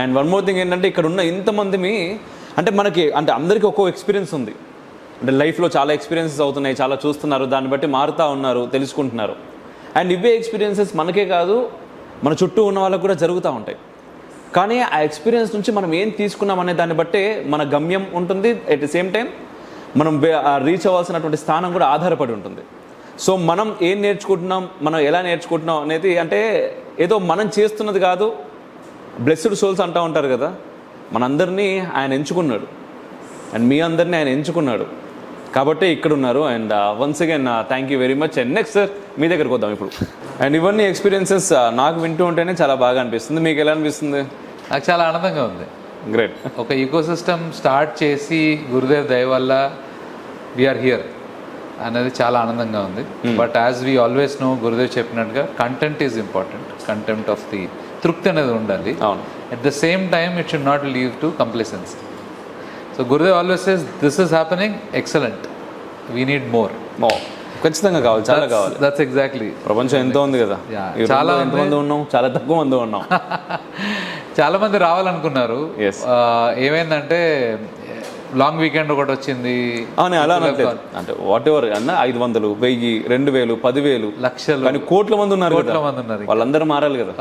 And one more thing ఏంటంటే ఇక్కడ ఉన్న ఇంతమందిని అంటే మనకి అంటే అందరికీ ఒక్కో ఎక్స్పీరియన్స్ ఉంది. అంటే లైఫ్లో చాలా ఎక్స్పీరియన్సెస్ అవుతున్నాయి, చాలా చూస్తున్నారు, దాన్ని బట్టి మారుతూ ఉన్నారు, తెలుసుకుంటున్నారు. అండ్ ఇవే ఎక్స్పీరియన్సెస్ మనకే కాదు మన చుట్టూ ఉన్న వాళ్ళకు కూడా జరుగుతూ ఉంటాయి. కానీ ఆ ఎక్స్పీరియన్స్ నుంచి మనం ఏం తీసుకున్నాం అనే దాన్ని బట్టే మన గమ్యం ఉంటుంది. ఎట్ ది సేమ్ టైం మనం రీచ్ అవ్వాల్సినటువంటి స్థానం కూడా ఆధారపడి ఉంటుంది. సో మనం ఏం నేర్చుకుంటున్నాం, మనం ఎలా నేర్చుకుంటున్నాం అనేది అంటే ఏదో మనం చేస్తున్నది కాదు. బ్లెస్డ్ సోల్స్ అంటూ ఉంటారు కదా, మనందరినీ ఆయన ఎంచుకున్నాడు అండ్ మీ అందరినీ ఆయన ఎంచుకున్నాడు కాబట్టి ఇక్కడ ఉన్నారు. And once again thank you very much. And next sir మీ దగ్గరికి వద్దాం ఇప్పుడు. అండ్ ఇవన్నీ ఎక్స్పీరియన్సెస్ నాకు వింటూ ఉంటేనే చాలా బాగా అనిపిస్తుంది. మీకు ఎలా అనిపిస్తుంది? నాకు చాలా ఆనందంగా ఉంది. గ్రేట్. ఒక ఈకోసిస్టమ్ స్టార్ట్ చేసి గురుదేవ్ దయ వల్ల వీఆర్ హియర్ అనేది చాలా ఆనందంగా ఉంది. But as we always know, Gurudev చెప్పినట్టుగా content is important. Content of the తృప్తి అనేది ఉండాలి. At the same time it should not leave to complacency. So Gurudev always says this is happening, excellent, we need more. ఖచ్చితంగా కావాలి, చాలా కావాలి. That's exactly. ప్రపంచం ఎంతో ఉంది కదా, చాలా ఎంతమంది ఉన్నాం, చాలా తక్కువ మంది ఉన్నాం. చాలా మంది రావాలనుకున్నారు. ఏమైందంటే లాంగ్ వీకెండ్ ఒకటి వచ్చింది. అలా అంటే వాట్ ఎవర్ అన్న 500, 1000, 2000, 10,000, లక్షలు, కానీ కోట్ల మంది ఉన్నారు. వాళ్ళందరూ మారాలి కదా,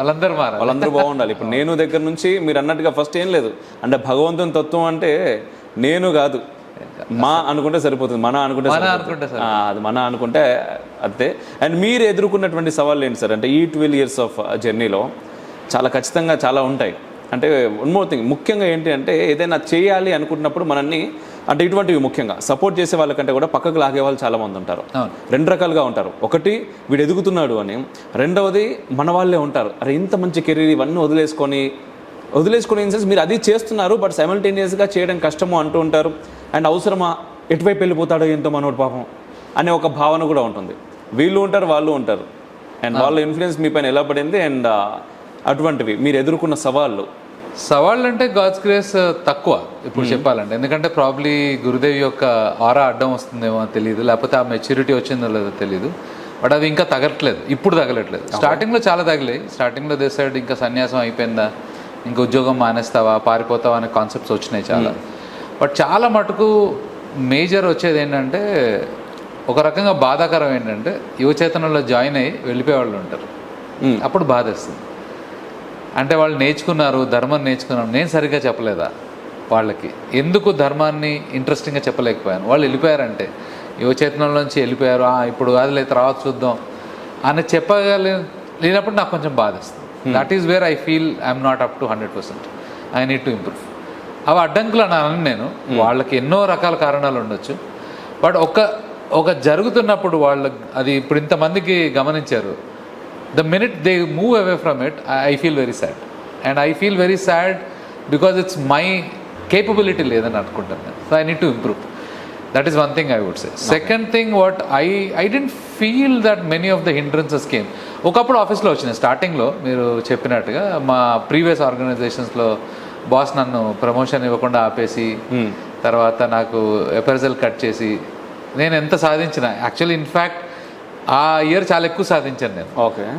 వాళ్ళందరూ బాగుండాలి. ఇప్పుడు నేను దగ్గర నుంచి మీరు అన్నట్టుగా ఫస్ట్ ఏం లేదు అంటే భగవంతుని తత్వం అంటే నేను కాదు మా అనుకుంటే సరిపోతుంది, మన అనుకుంటే అది మన అనుకుంటే అంతే. అండ్ మీరు ఎదుర్కొన్నటువంటి సవాళ్ళు ఏంటి సార్? అంటే ఈ 12 years ఆఫ్ జర్నీలో చాలా ఖచ్చితంగా చాలా ఉంటాయి. అంటే వన్ మోర్ థింగ్, ముఖ్యంగా ఏంటి అంటే ఏదైనా చేయాలి అనుకుంటున్నప్పుడు మనల్ని అంటే ఇటువంటివి ముఖ్యంగా సపోర్ట్ చేసే వాళ్ళకంటే కూడా పక్కకు లాగే వాళ్ళు చాలామంది ఉంటారు. 2 రకాలుగా ఉంటారు. ఒకటి వీడు ఎదుగుతున్నాడు అని, రెండవది మన వాళ్ళే ఉంటారు, అరే ఇంత మంచి కెరీర్ ఇవన్నీ వదిలేసుకొని ఇన్ సెన్స్ మీరు అది చేస్తున్నారు బట్ సైమల్టేనియస్గా చేయడం కష్టము అంటూ ఉంటారు. అండ్ అవసరమా, ఎటువైపు వెళ్ళిపోతాడో ఎంతో మనోడు పాపం అనే ఒక భావన కూడా ఉంటుంది. వీళ్ళు ఉంటారు, వాళ్ళు ఉంటారు. అండ్ వాళ్ళ ఇన్ఫ్లుయెన్స్ మీ పైన ఎలా పడింది అండ్ అటువంటివి మీరు ఎదుర్కొన్న సవాళ్ళు అంటే గాడ్స్ గ్రేస్ తక్కువ ఇప్పుడు చెప్పాలంటే. ఎందుకంటే ప్రాబ్లీ గురుదేవ్ యొక్క ఆరా అడ్డం వస్తుందేమో తెలియదు, లేకపోతే ఆ మెచ్యూరిటీ వచ్చిందో లేదో తెలియదు. బట్ అది ఇంకా తగలట్లేదు, ఇప్పుడు తగలట్లేదు. స్టార్టింగ్లో చాలా తగిలాయి. స్టార్టింగ్లో దేశాడు ఇంకా సన్యాసం అయిపోయిందా, ఇంకా ఉద్యోగం మానేస్తావా, పారిపోతావా అనే కాన్సెప్ట్స్ వచ్చినాయి చాలా. బట్ చాలా మటుకు మేజర్ వచ్చేది ఏంటంటే ఒక రకంగా బాధాకరం ఏంటంటే యువచేతనంలో జాయిన్ అయ్యి వెళ్ళిపోయే వాళ్ళు ఉంటారు. అప్పుడు బాధ వస్తుంది. అంటే వాళ్ళు నేర్చుకున్నారు, ధర్మం నేర్చుకున్నారు, నేను సరిగ్గా చెప్పలేదా వాళ్ళకి, ఎందుకు ధర్మాన్ని ఇంట్రెస్టింగ్గా చెప్పలేకపోయాను. వాళ్ళు వెళ్ళిపోయారంటే యువచేతనంలోంచి వెళ్ళిపోయారు, ఇప్పుడు కాదులే తర్వాత చూద్దాం అని చెప్పలేనప్పుడు నాకు కొంచెం బాధ వస్తుంది. That is where I feel I'm not up to 100%. I need to improve. అవి అడ్డంకులు అన్నాను నేను. వాళ్ళకి ఎన్నో రకాల కారణాలు ఉండొచ్చు. బట్ ఒక జరుగుతున్నప్పుడు వాళ్ళు అది ఇప్పుడు ఇంతమందికి గమనించారు. The minute they move away from it, I feel very sad. And I feel very sad because it's my capability లేదని అనుకుంటాను. So I need to improve. That is one thing I would say. Second thing, what I didn't feel that many of the hindrances came. ఒకప్పుడు ఆఫీస్లో వచ్చినాయి. స్టార్టింగ్లో మీరు చెప్పినట్టుగా మా previous ఆర్గనైజేషన్స్లో boss నన్ను ప్రమోషన్ ఇవ్వకుండా ఆపేసి తర్వాత నాకు అప్రైజల్ కట్ చేసి నేను ఎంత సాధించిన, యాక్చువల్లీ ఇన్ఫ్యాక్ట్ ఆ ఇయర్ చాలా ఎక్కువ సాధించాను నేను.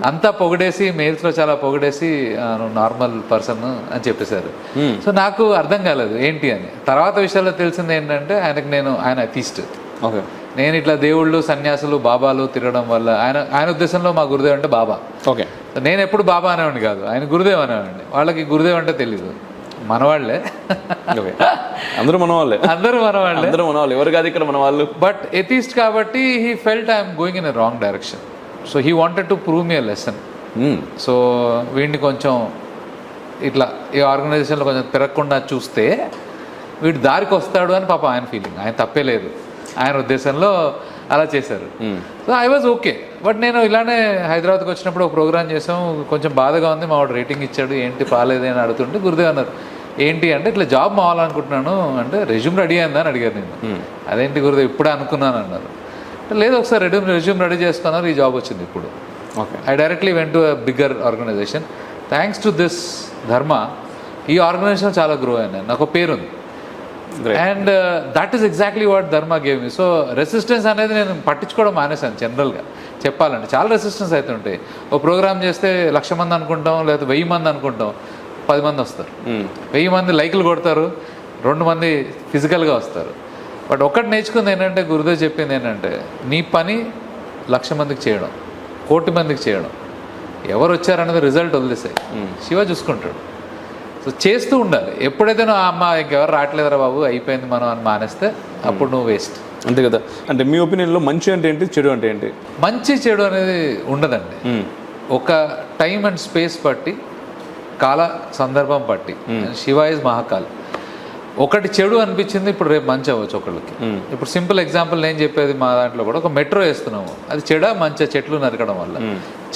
అంతా పొగిడేసి మెయిల్స్లో చాలా పొగిడేసి నువ్వు నార్మల్ పర్సన్ అని చెప్పేశారు. సో నాకు అర్థం కాలేదు ఏంటి అని. తర్వాత విషయాల్లో తెలిసింది ఏంటంటే ఆయన అథీస్ట్. నేను ఇట్లా దేవుళ్ళు, సన్యాసులు, బాబాలు తిరగడం వల్ల ఆయన ఉద్దేశంలో మా గురుదేవ్ అంటే బాబా. నేను ఎప్పుడు బాబా అనేవాడిని కాదు, ఆయన గురుదేవ్ అనేవాడిని. వాళ్ళకి గురుదేవ్ అంటే తెలీదు. మనవాళ్లే, అందరూ మనవాళ్ళే, ఎవరు కాదు ఇక్కడ మన వాళ్ళు. బట్ ఎథీస్ట్ కాబట్టి he felt I'm going in a wrong direction. So he wanted to prove me a lesson. So వీడిని కొంచెం ఇట్లా ఈ ఆర్గనైజేషన్లో కొంచెం తిరగకుండా చూస్తే వీడు దారికి వస్తాడు అని పాప ఆయన ఫీలింగ్. ఆయన తప్పే లేదు, ఆయన ఉద్దేశంలో అలా చేశారు. So I was okay. But నేను ఇలానే హైదరాబాద్కి వచ్చినప్పుడు ఒక ప్రోగ్రామ్ చేసాం, కొంచెం బాధగా ఉంది. మా వాడు రేటింగ్ ఇచ్చాడు, ఏంటి పాలేదే అని అడుగుతుంటే గురుదేవ్ అన్నారు ఏంటి అంటే ఇట్లా జాబ్ మావాలనుకుంటున్నాను అంటే రెజ్యూమ్ రెడీ అయిందా అని అడిగారు. నేను అదేంటి గురుదేవ్ ఇప్పుడే అనుకున్నాను అన్నారు. లేదు ఒకసారి రెజ్యూమ్ రెడీ చేసుకున్నారు, ఈ జాబ్ వచ్చింది ఇప్పుడు. I directly went to a bigger organisation. Thanks to this Dharma ఈ ఆర్గనైజేషన్ చాలా గ్రో అయ్యాను, నాకు పేరుంది. And that is exactly what Dharma gave me. So resistance అనేది నేను పట్టించుకోవడం మానేశాను. జనరల్గా చెప్పాలంటే చాలా రెసిస్టెన్స్ అయితే ఉంటాయి. ఓ ప్రోగ్రామ్ చేస్తే 1,00,000 మంది అనుకుంటాం, లేదా 1000 మంది అనుకుంటాం. 10 మంది వస్తారు, 1000 మంది లైకులు కొడతారు, 2 మంది ఫిజికల్గా వస్తారు. బట్ ఒకటి నేర్చుకుంది ఏంటంటే, గురుదేవ్ చెప్పింది ఏంటంటే, నీ పని 1,00,000 మందికి చేయడం, 1,00,00,000 మందికి చేయడం, ఎవరు వచ్చారనేది రిజల్ట్ వదిలేసాయి, శివ చూసుకుంటాడు. సో చేస్తూ ఉండాలి. ఎప్పుడైతే నువ్వు అమ్మ ఇంకెవరు రావట్లేదురా బాబు అయిపోయింది మనం అని మానేస్తే అప్పుడు నువ్వు వేస్ట్. అంతే కదా. అంటే మీ ఒపీనియన్లో మంచి అంటే ఏంటి, చెడు అంటే ఏంటి? మంచి చెడు అనేది ఉండదండి. ఒక టైం అండ్ స్పేస్ బట్టి, కాల సందర్భం బట్టి. శివ ఇస్ మహాకాల్. ఒకటి చెడు అనిపించింది, ఇప్పుడు రేపు మంచి అవ్వచ్చు ఒకళ్ళకి. ఇప్పుడు సింపుల్ ఎగ్జాంపుల్ నేను చెప్పేది, మా దాంట్లో కూడా ఒక మెట్రో వేస్తున్నాము, అది చెడా మంచిగా? చెట్లు నరకడం వల్ల.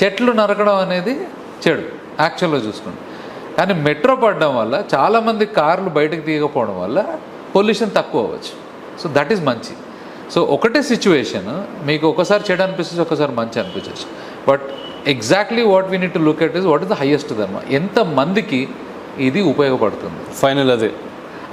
చెట్లు నరకడం అనేది చెడు యాక్చువల్గా చూసుకుంటే. కానీ మెట్రో పడడం వల్ల చాలామంది కార్లు బయటకు తీయకపోవడం వల్ల పొల్యూషన్ తక్కువ అవ్వచ్చు. సో దట్ ఈస్ మంచి. సో ఒకటే సిచ్యువేషన్ మీకు ఒకసారి చెడు అనిపిస్తుంది, ఒకసారి మంచి అనిపించవచ్చు. But exactly what we need to look at is what is the highest ధర్మ. ఎంతమందికి ఇది ఉపయోగపడుతుంది, ఫైనల్ అదే.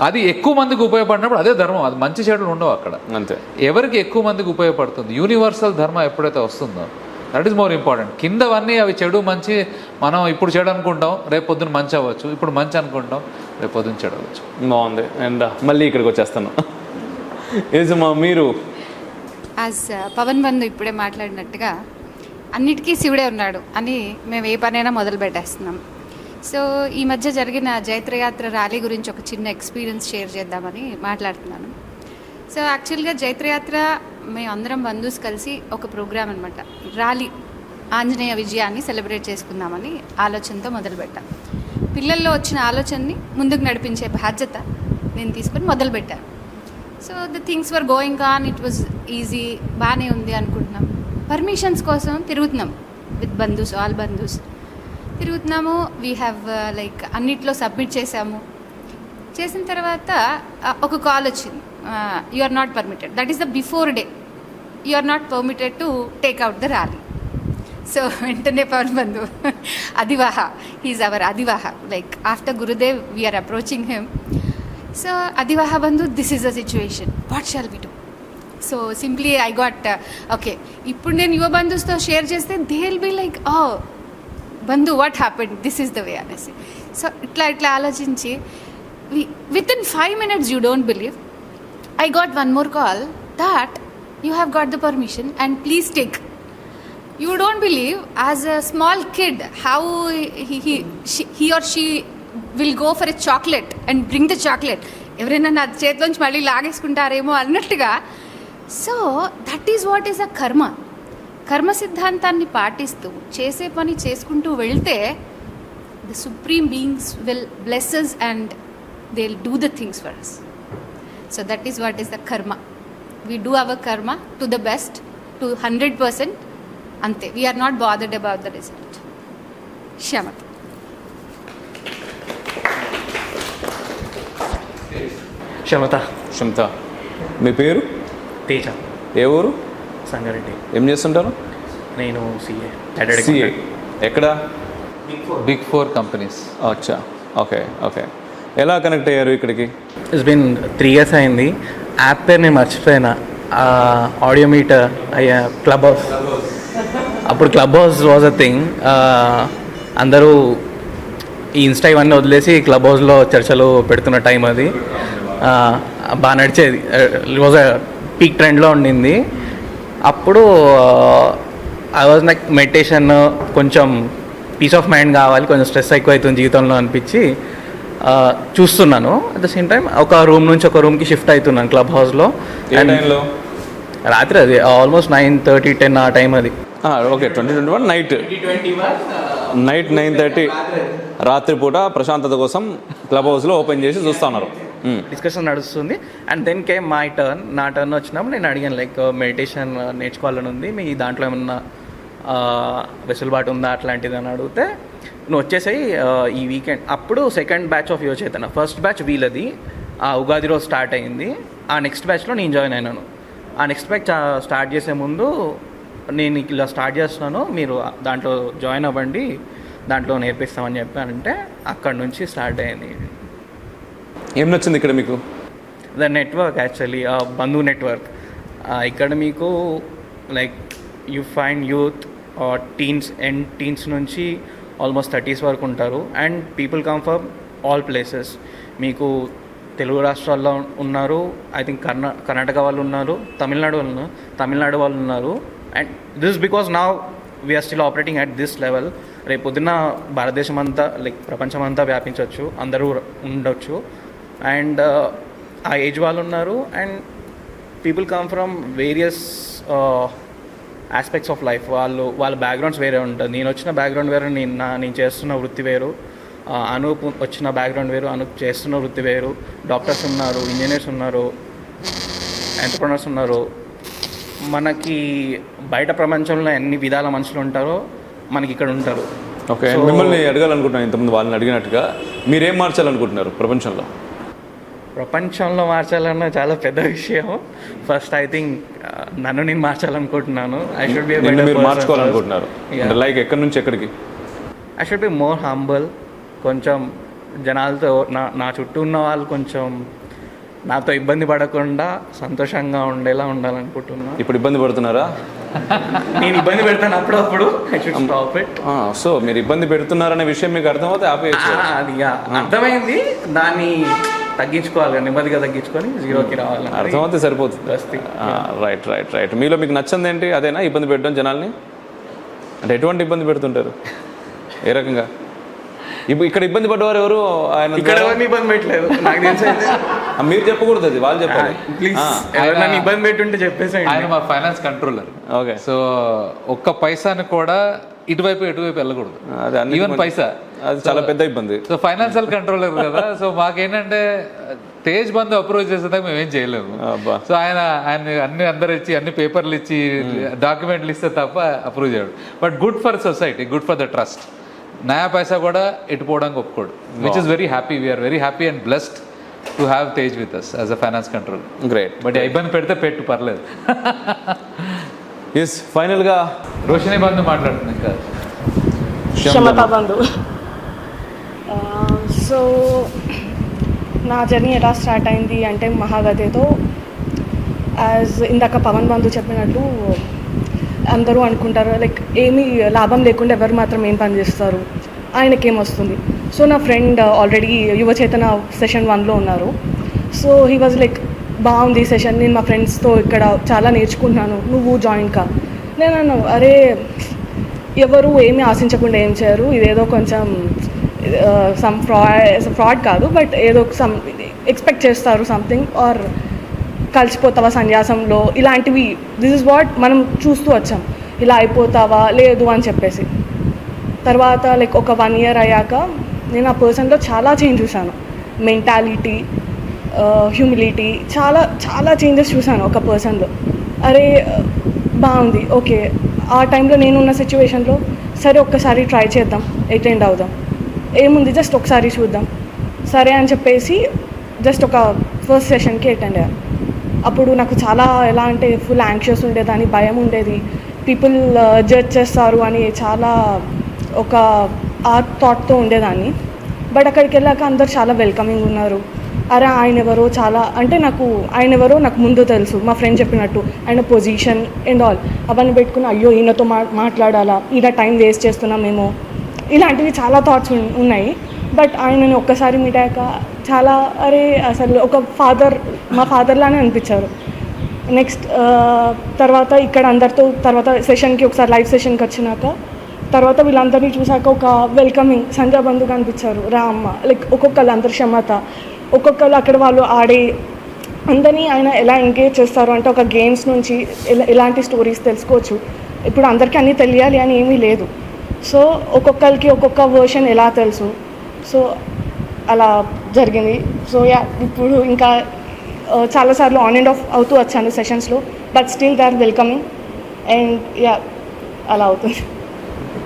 అది ఎక్కువ మందికి ఉపయోగపడినప్పుడు అదే ధర్మం. అది మంచి చెడులు ఉండవు అక్కడ. అంతే. ఎవరికి ఎక్కువ మందికి ఉపయోగపడుతుంది, యూనివర్సల్ ధర్మ ఎప్పుడైతే వస్తుందో దట్ ఈస్ మోర్ ఇంపార్టెంట్. కిందవన్నీ అవి చెడు మంచి, మనం ఇప్పుడు చెడు అనుకుంటాం, రేపు పొద్దున మంచి అవ్వచ్చు. ఇప్పుడు మంచి అనుకుంటాం, రేపు పొద్దున చెడు అవ్వచ్చు. బాగుంది. అండ్ మళ్ళీ ఇక్కడికి వచ్చేస్తాను. ఏజమ్మా మీరు? యాజ్ పవన్ బంధు ఇప్పుడే మాట్లాడినట్టుగా అన్నిటికీ శివుడే ఉన్నాడు అని మేము ఏ పనైనా మొదలు పెట్టేస్తున్నాం. సో ఈ మధ్య జరిగిన జైత్రయాత్ర ర్యాలీ గురించి ఒక చిన్న ఎక్స్పీరియన్స్ షేర్ చేద్దామని మాట్లాడుతున్నాను. సో యాక్చువల్గా జైత్రయాత్ర మేము అందరం బంధుస్ కలిసి ఒక ప్రోగ్రామ్ అనమాట, ర్యాలీ, ఆంజనేయ విజయాన్ని సెలబ్రేట్ చేసుకుందామని ఆలోచనతో మొదలుపెట్టాను. పిల్లల్లో వచ్చిన ఆలోచనని ముందుకు నడిపించే బాధ్యత నేను తీసుకొని మొదలుపెట్టాను. So the things were going on, it was easy, బాగానే ఉంది అనుకుంటున్నాం. పర్మిషన్స్ కోసం తిరుగుతున్నాం విత్ బంధుస్, ఆల్ బంధుస్ తిరుగుతున్నాము. వీ హ్యావ్ లైక్ అన్నిట్లో సబ్మిట్ చేసాము. చేసిన తర్వాత ఒక కాల్ వచ్చింది, you are not permitted. That is the before day, you are not permitted to take out the rally. So వెంటనే పవన్ బంధు, అదివాహ, హీఈస్ అవర్ అదివాహ, like after Gurudev we are approaching him. So అదివాహ బంధు, this is the situation, what shall we do? So simply I got okay, ఇప్పుడు నేను యువ బంధుస్తో share చేస్తే they will be like, oh Bandhu what happened, this is the way అనేసి. So ఇట్లా ఆలోచించి within 5 minutes, you don't believe, I got one more call that you have got the permission and please take. You don't believe, as a small kid, how he or she will go for a chocolate and bring the chocolate. ఎవరైనా నా చేతిలోంచి మళ్ళీ లాగేసుకుంటారేమో అన్నట్టుగా. So that is what is a కర్మ. కర్మ సిద్ధాంతాన్ని పాటిస్తూ చేసే పని చేసుకుంటూ వెళ్తే the supreme beings will bless us and they'll do the things for us. So that is what is the karma. We do our karma to the best, to 100%. Ante, we are not bothered about the result. Shamata. శమత. మీ పేరు? తేజ. ఏ ఊరు? సంగారెడ్డి. ఏం చేస్తుంటారు? నేను CA. ఎక్కడ? Big 4 companies. అచ్చా, okay okay. ఎలా connect అయ్యారు ఇక్కడికి? ఇట్స్ బిన్ 3 years అయింది. యాప్ పేరు నేను మర్చిపోయినా, ఆడియో మీటర్ అయ్యా, క్లబ్ హౌస్. అప్పుడు Clubhouse was a thing. అందరూ ఈ ఇన్స్టా ఇవన్నీ వదిలేసి క్లబ్ హౌస్లో చర్చలు పెడుతున్న టైం అది. బాగా నడిచేది, ఇట్ వాజ్ అ పీక్ ట్రెండ్లో ఉండింది. అప్పుడు ఐ వాజ్ లైక్ మెడిటేషన్, కొంచెం పీస్ ఆఫ్ మైండ్ కావాలి, కొంచెం స్ట్రెస్ ఎక్కువ అవుతుంది జీవితంలో అనిపించి చూస్తున్నాను. అట్ ద సేమ్ టైం ఒక రూమ్ నుంచి ఒక రూమ్కి షిఫ్ట్ అవుతున్నాను క్లబ్ హౌస్లో. రాత్రి అది ఆల్మోస్ట్ 9:30, 10 ఆ టైం అది. ఓకే, 2021 నైట్ 9:30 రాత్రిపూట ప్రశాంతత కోసం క్లబ్ హౌస్లో ఓపెన్ చేసి చూస్తూ ఉన్నారు. డిస్కషన్ నడుస్తుంది. And then came my turn. నా టర్న్ వచ్చినప్పుడు నేను అడిగాను, లైక్ మెడిటేషన్ నేర్చుకోవాలని ఉంది, మీ దాంట్లో ఏమన్నా వెసులుబాటు ఉందా అట్లాంటిది అని అడిగితే, నువ్వు వచ్చేసాయి ఈ వీకెండ్. అప్పుడు సెకండ్ బ్యాచ్ ఆఫ్ యువ చేతన, ఫస్ట్ బ్యాచ్ వీళ్ళది ఆ ఉగాది రోజు స్టార్ట్ అయింది. ఆ నెక్స్ట్ బ్యాచ్లో నేను జాయిన్ అయినాను. ఆ నెక్స్ట్ బ్యాచ్ స్టార్ట్ చేసే ముందు నేను ఇలా స్టార్ట్ చేస్తున్నాను, మీరు దాంట్లో జాయిన్ అవ్వండి, దాంట్లో నేర్పిస్తామని చెప్పానంటే అక్కడ నుంచి స్టార్ట్ అయింది. ఏం నచ్చింది ఇక్కడ మీకు? The network, actually Bandhu network. ఇక్కడ మీకు like you find youth teens నుంచి ఆల్మోస్ట్ 30s వరకు ఉంటారు. And people come from all places. మీకు తెలుగు రాష్ట్రాల్లో ఉన్నారు, ఐ థింక్ కర్ణాటక వాళ్ళు ఉన్నారు, తమిళనాడు వాళ్ళు ఉన్నారు. And this because now we are still operating at this level. రేపు పొద్దున్న భారతదేశం అంతా లైక్ ప్రపంచం అంతా వ్యాపించవచ్చు, అందరూ ఉండొచ్చు. అండ్ ఆ ఏజ్ వాళ్ళు ఉన్నారు. And people come from various aspects of life. వాళ్ళ బ్యాక్గ్రౌండ్స్ వేరే ఉంటుంది. నేను వచ్చిన బ్యాక్గ్రౌండ్ వేరు, నేను చేస్తున్న వృత్తి వేరు. అనూప్ వచ్చిన బ్యాక్గ్రౌండ్ వేరు, అనూప్ చేస్తున్న వృత్తి వేరు. డాక్టర్స్ ఉన్నారు, ఇంజనీర్స్ ఉన్నారు, ఎంటర్ప్రెనర్స్ ఉన్నారు. మనకి బయట ప్రపంచంలో ఎన్ని విధాల మనుషులు ఉంటారో మనకి ఇక్కడ ఉంటారు. ఓకే, మిమ్మల్ని అడగాలనుకుంటున్నాను ఇంతకుముందు వాళ్ళని అడిగినట్టుగా, మీరేం మార్చాలనుకుంటున్నారు ప్రపంచంలో మార్చాలన్న చాలా పెద్ద విషయం. ఫస్ట్ ఐ థింక్ నన్ను నేను మార్చాలనుకుంటున్నాను. ఐ షుడ్ బి మార్చుకోవాలనుకుంటున్నారు. లైక్ ఎక్కడి నుంచి ఎక్కడికి? I should be more humble. కొంచెం జనాలతో నా చుట్టూ ఉన్న వాళ్ళు కొంచెం నాతో ఇబ్బంది పడకుండా సంతోషంగా ఉండేలా ఉండాలనుకుంటున్నాను. ఇప్పుడు ఇబ్బంది పడుతున్నారా? నేను ఇబ్బంది పెడతాను అప్పుడప్పుడు. I should stop it. So మీరు ఇబ్బంది పెడుతున్నారనే విషయం మీకు అర్థమవుతే ఆపేయచ్చు. అది అర్థమైంది. దాన్ని తగ్గించుకోవాలి, నెమ్మదిగా తగ్గించుకొని 0కి రావాలి. అర్థమైతే సరిపోతుంది. రైట్. మీలో మీకు నచ్చింది ఏంటి? అదేనా ఇబ్బంది పెట్టడం జనాల్ని? అంటే ఎటువంటి ఇబ్బంది పెడుతుంటారు? ఏ రకంగా? ఇక్కడ ఇబ్బంది పడ్డవారు ఎవరు? ఆయన ఇక్కడ ఎవరిని ఇబ్బంది పెట్టలేదు నాకు తెలిసి. మీరు చెప్పకూడదు, అది వాళ్ళు చెప్పాలి. ప్లీజ్, ఎవరైనా ఇబ్బంది పెట్టుంటే చెప్పేసి. ఆయన మా ఫైనాన్స్ కంట్రోలర్. ఓకే, సో ఒక్క పైసాని కూడా ఇటువైపు వెళ్ళకూడదు. ఈవెన్ పైసా, అది చాలా పెద్ద ఇబ్బంది. సో ఫైనాన్షియల్ కంట్రోలర్ కదా. సో మాకేంటంటే తేజ్ బంధు అప్రూవ్ చేసేదాకా మేమేం చేయలేము. సో ఆయన అందరు ఇచ్చి అన్ని పేపర్లు ఇచ్చి డాక్యుమెంట్లు ఇస్తే తప్ప అప్రూవ్ చేయడు. But good for society, good for the trust. నయా పైసా కూడా ఎటుపోవడానికి ఒప్పుకోడు. Which is very happy. We're very happy and blessed to have Tej with us as a finance control. Great. But ఇబ్బంది పెడితే పెట్టు, పర్లేదు. ఎస్, ఫైనల్గా రోషిని బంధు మాట్లాడుతుంది ఇంకా. క్షమతా బంధు. సో నా జర్నీ ఎలా స్టార్ట్ అయింది అంటే మహాగతితో. యాజ్ ఇందాక పవన్ బంధు చెప్పినట్టు అందరూ అనుకుంటారు లైక్ ఏమీ లాభం లేకుండా ఎవరు మాత్రం ఏం పని చేస్తారు, ఆయనకేమొస్తుంది. సో నా ఫ్రెండ్ ఆల్రెడీ యువచేతన సెషన్ 1లో ఉన్నారు. సో హీ వాజ్ లైక్ బాగుంది సెషన్, నేను మా ఫ్రెండ్స్తో ఇక్కడ చాలా నేర్చుకుంటున్నాను, నువ్వు జాయిన్ కా. నేను అన్నాను, అరే ఎవరు ఏమీ ఆశించకుండా ఏం చేయరు, ఇదేదో కొంచెం సమ్ ఫ్రాడ్ కాదు, బట్ ఏదో సమ్ ఎక్స్పెక్ట్ చేస్తారు సంథింగ్, ఆర్ కలిసిపోతావా సన్యాసంలో, ఇలాంటివి. దిస్ ఇస్ వాట్ మనం చూస్తూ వచ్చాం. ఇలా అయిపోతావా లేదు అని చెప్పేసి. తర్వాత లైక్ ఒక 1 year అయ్యాక నేను ఆ పర్సన్లో చాలా చేంజ్ చూశాను. మెంటాలిటీ, హ్యూమిలిటీ, చాలా చాలా చేంజెస్ చూశాను ఒక పర్సన్లో. అరే బాగుంది, ఓకే ఆ టైంలో నేనున్న సిచ్యువేషన్లో సరే ఒక్కసారి ట్రై చేద్దాం, అటెండ్ అవుదాం, ఏముంది జస్ట్ ఒకసారి చూద్దాం సరే అని చెప్పేసి జస్ట్ ఒక ఫస్ట్ సెషన్కి అటెండ్ అయ్యాను. అప్పుడు నాకు చాలా ఎలా అంటే ఫుల్ యాంగ్షియస్ ఉండేదాన్ని, భయం ఉండేది, పీపుల్ జడ్జ్ చేస్తారు అని చాలా ఒక ఆ థాట్తో ఉండేదాన్ని. బట్ అక్కడికి వెళ్ళాక అందరు చాలా వెల్కమింగ్ ఉన్నారు. అరే ఆయన ఎవరో చాలా అంటే ఆయన ఎవరో నాకు ముందు తెలుసు, మా ఫ్రెండ్ చెప్పినట్టు ఆయన పొజిషన్ అండ్ ఆల్ అవన్నీ పెట్టుకుని అయ్యో ఈయనతో మాట్లాడాలా, ఈయన టైం వేస్ట్ చేస్తున్నాం మేము, ఇలాంటివి చాలా థాట్స్ ఉన్నాయి. బట్ ఆయనని ఒక్కసారి మీట్ అయ్యాక చాలా అరే అసలు ఒక మా ఫాదర్లానే అనిపించారు. నెక్స్ట్ తర్వాత ఇక్కడ అందరితో తర్వాత సెషన్కి ఒకసారి లైవ్ సెషన్కి వచ్చినాక తర్వాత వీళ్ళందరినీ చూసాక ఒక వెల్కమింగ్ సంజయ్ బంధుగా అనిపించారు. అమ్మ లైక్ ఒక్కొక్కరు అందరు క్షమత, ఒక్కొక్కరు అక్కడ వాళ్ళు ఆడే అందరినీ ఆయన ఎలా ఎంగేజ్ చేస్తారు అంటే ఒక గేమ్స్ నుంచి ఎలాంటి స్టోరీస్ తెలుసుకోవచ్చు. ఇప్పుడు అందరికీ అన్నీ తెలియాలి అని ఏమీ లేదు. సో ఒక్కొక్కరికి ఒక్కొక్క వర్షన్ ఎలా తెలుసు, సో అలా జరిగింది. సో ఇప్పుడు ఇంకా చాలాసార్లు ఆన్ అండ్ ఆఫ్ అవుతూ వచ్చాను సెషన్స్లో, but still they are welcoming and అలా అవుతుంది.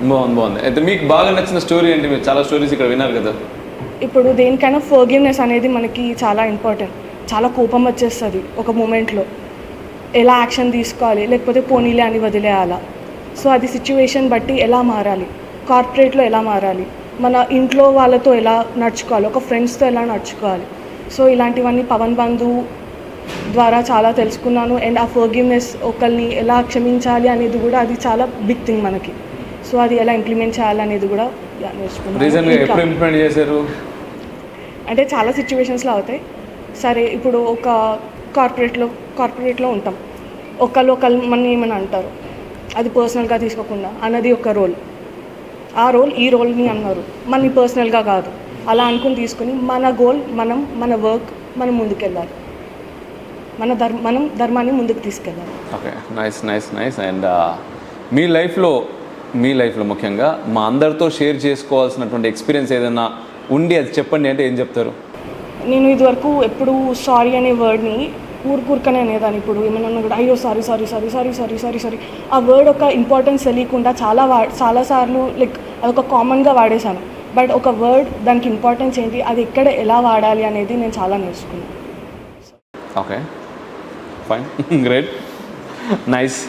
బాగుంది. అయితే మీకు బాగా నచ్చిన స్టోరీ ఏంటి? మీరు చాలా స్టోరీస్ ఇక్కడ విన్నారు కదా. ఇప్పుడు దేనికైనా ఫర్గివ్నెస్ అనేది మనకి చాలా ఇంపార్టెంట్. చాలా కోపం వచ్చేస్తుంది ఒక మూమెంట్లో, ఎలా యాక్షన్ తీసుకోవాలి, లేకపోతే పోనీలే అని వదిలేయాలా. సో అది సిచ్యువేషన్ బట్టి ఎలా మారాలి, కార్పొరేట్లో ఎలా మారాలి, మన ఇంట్లో వాళ్ళతో ఎలా నడుచుకోవాలి, ఒక ఫ్రెండ్స్తో ఎలా నడుచుకోవాలి. సో ఇలాంటివన్నీ పవన్ బంధు ద్వారా చాలా తెలుసుకున్నాను. అండ్ ఆ ఫర్గివ్నెస్ ఒకరిని ఎలా క్షమించాలి అనేది కూడా అది చాలా బిగ్ థింగ్ మనకి. సో అది ఎలా ఇంప్లిమెంట్ చేయాలనేది కూడా నేర్చుకున్నాను. రీసెంట్గా ఎప్పుడు ఇంప్లిమెంట్ చేశారు? అంటే చాలా సిచ్యువేషన్స్లో అవుతాయి. సరే ఇప్పుడు ఒక కార్పొరేట్లో ఉంటాం, ఒకళ్ళు మన ఏమని అంటారు, అది పర్సనల్గా తీసుకోకుండా అన్నది ఒక రోల్, ఆ రోల్ ఈ రోల్ని అన్నారు, మనని పర్సనల్గా కాదు అలా అనుకుని తీసుకుని మన గోల్ మన వర్క్ మనం ముందుకెళ్ళాలి, మనం ధర్మాన్ని ముందుకు తీసుకెళ్ళాలి. Okay, nice nice nice. And మీ లైఫ్లో ముఖ్యంగా మా అందరితో షేర్ చేసుకోవాల్సినటువంటి ఎక్స్పీరియన్స్ ఏదైనా ఉండి అది చెప్పండి అంటే ఏం చెప్తారు? నేను ఇదివరకు ఎప్పుడు సారీ అనే వర్డ్ని ఊరుకనే అనేదాన్ని. ఇప్పుడు ఏమైనా కూడా అయ్యో sorry sorry sorry sorry sorry sorry sorry ఆ వర్డ్ ఒక ఇంపార్టెన్స్ తెలియకుండా చాలాసార్లు లైక్ అదొక కామన్గా వాడేశాను. బట్ ఒక వర్డ్ దానికి ఇంపార్టెన్స్ ఏంటి, అది ఎక్కడ ఎలా వాడాలి అనేది నేను చాలా నేర్చుకున్నాను. Okay, fine, great, nice.